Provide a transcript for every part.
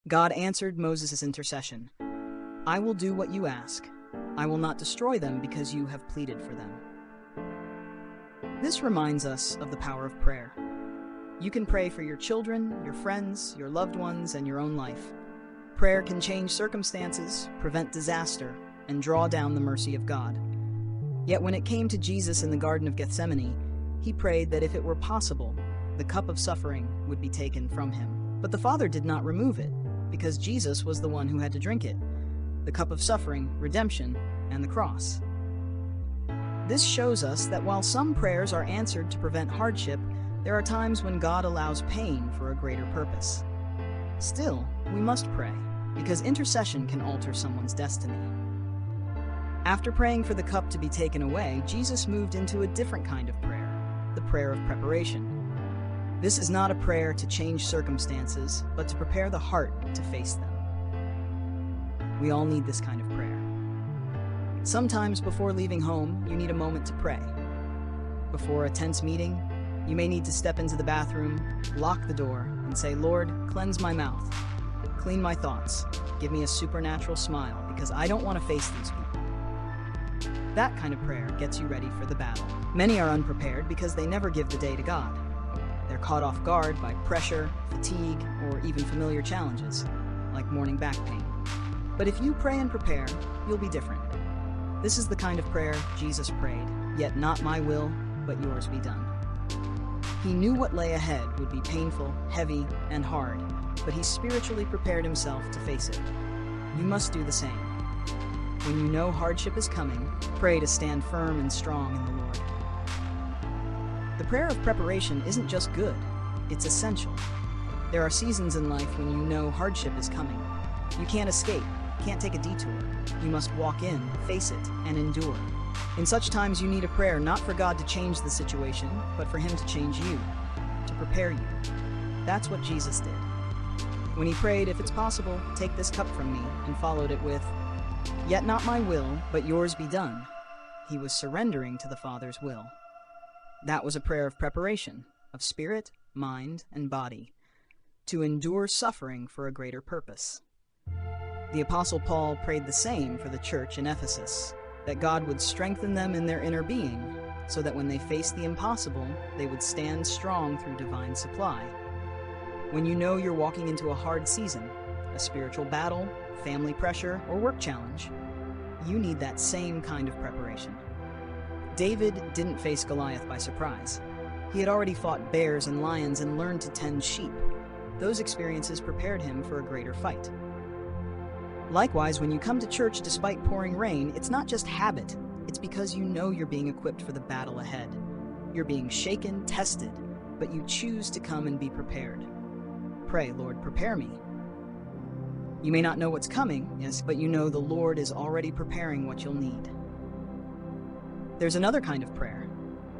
God answered Moses' intercession. I will do what you ask. I will not destroy them because you have pleaded for them. This reminds us of the power of prayer. You can pray for your children, your friends, your loved ones, and your own life. Prayer can change circumstances, prevent disaster, and draw down the mercy of God. Yet when it came to Jesus in the Garden of Gethsemane, he prayed that if it were possible, the cup of suffering would be taken from him. But the Father did not remove it, because Jesus was the one who had to drink it. The cup of suffering, redemption, and the cross. This shows us that while some prayers are answered to prevent hardship, there are times when God allows pain for a greater purpose. Still, we must pray, because intercession can alter someone's destiny. After praying for the cup to be taken away, Jesus moved into a different kind of prayer, the prayer of preparation. This is not a prayer to change circumstances, but to prepare the heart to face them. We all need this kind of prayer. Sometimes before leaving home, you need a moment to pray. Before a tense meeting, you may need to step into the bathroom, lock the door, and say, Lord, cleanse my mouth, clean my thoughts, give me a supernatural smile, because I don't want to face these people. That kind of prayer gets you ready for the battle. Many are unprepared because they never give the day to God. They're caught off guard by pressure, fatigue, or even familiar challenges, like morning back pain. But if you pray and prepare, you'll be different. This is the kind of prayer Jesus prayed, yet not my will, but yours be done. He knew what lay ahead would be painful, heavy, and hard, but he spiritually prepared himself to face it. You must do the same. When you know hardship is coming, pray to stand firm and strong in the Lord. The prayer of preparation isn't just good, it's essential. There are seasons in life when you know hardship is coming. You can't escape, can't take a detour. You must walk in, face it, and endure. In such times you need a prayer not for God to change the situation, but for him to change you, to prepare you. That's what Jesus did. When he prayed, if it's possible, take this cup from me, and followed it with, yet not my will, but yours be done. He was surrendering to the Father's will. That was a prayer of preparation, of spirit, mind, and body, to endure suffering for a greater purpose. The Apostle Paul prayed the same for the church in Ephesus, that God would strengthen them in their inner being, so that when they faced the impossible, they would stand strong through divine supply. When you know you're walking into a hard season, a spiritual battle, family pressure, or work challenge, you need that same kind of preparation. David didn't face Goliath by surprise. He had already fought bears and lions and learned to tend sheep. Those experiences prepared him for a greater fight. Likewise, when you come to church despite pouring rain, it's not just habit. It's because you know you're being equipped for the battle ahead. You're being shaken, tested, but you choose to come and be prepared. Pray, Lord, prepare me. You may not know what's coming, yes, but you know the Lord is already preparing what you'll need. There's another kind of prayer.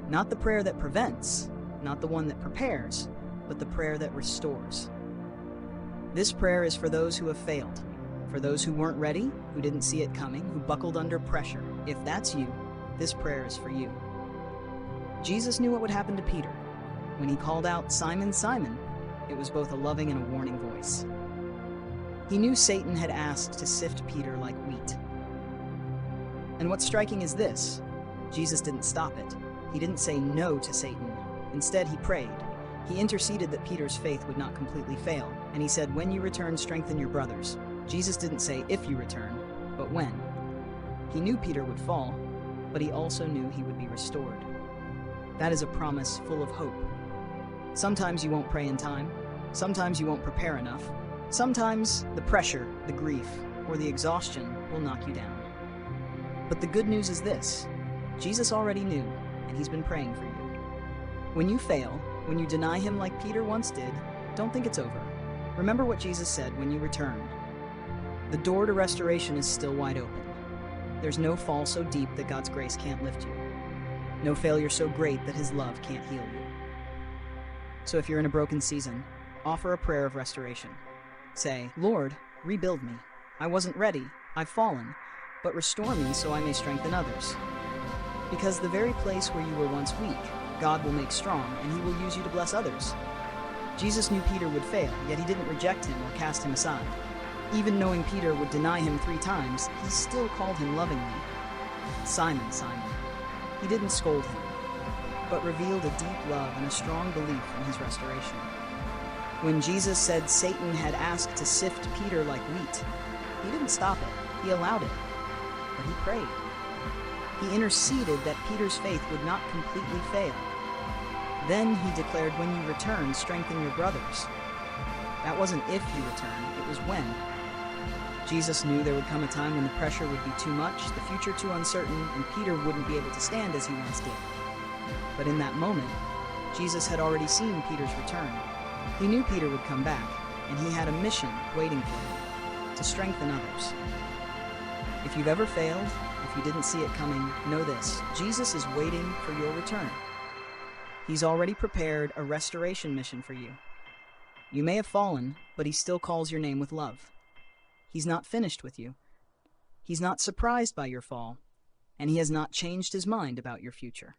Not the prayer that prevents, not the one that prepares, but the prayer that restores. This prayer is for those who have failed, for those who weren't ready, who didn't see it coming, who buckled under pressure. If that's you, this prayer is for you. Jesus knew what would happen to Peter. When he called out, Simon, Simon, it was both a loving and a warning voice. He knew Satan had asked to sift Peter like wheat. And what's striking is this: Jesus didn't stop it. He didn't say no to Satan. Instead, he prayed. He interceded that Peter's faith would not completely fail, and he said, when you return, strengthen your brothers. Jesus didn't say if you return, but when. He knew Peter would fall, but he also knew he would be restored. That is a promise full of hope. Sometimes you won't pray in time. Sometimes you won't prepare enough. Sometimes the pressure, the grief, or the exhaustion will knock you down. But the good news is this: Jesus already knew, and he's been praying for you. When you fail, when you deny him like Peter once did, don't think it's over. Remember what Jesus said when you return. The door to restoration is still wide open. There's no fall so deep that God's grace can't lift you. No failure so great that his love can't heal you. So if you're in a broken season, offer a prayer of restoration. Say, Lord, rebuild me. I wasn't ready. I've fallen. But restore me so I may strengthen others. Because the very place where you were once weak, God will make strong, and he will use you to bless others. Jesus knew Peter would fail, yet he didn't reject him or cast him aside. Even knowing Peter would deny him 3 times, he still called him lovingly, "Simon, Simon." He didn't scold him, but revealed a deep love and a strong belief in his restoration. When Jesus said Satan had asked to sift Peter like wheat, he didn't stop it, he allowed it, but he prayed. He interceded that Peter's faith would not completely fail. Then he declared, "When you return, strengthen your brothers." That wasn't if you return, it was when. Jesus knew there would come a time when the pressure would be too much, the future too uncertain, and Peter wouldn't be able to stand as he once did. But in that moment, Jesus had already seen Peter's return. He knew Peter would come back, and he had a mission waiting for him, to strengthen others. If you've ever failed, if you didn't see it coming, know this: Jesus is waiting for your return. He's already prepared a restoration mission for you. You may have fallen, but he still calls your name with love. He's not finished with you. He's not surprised by your fall, and he has not changed his mind about your future.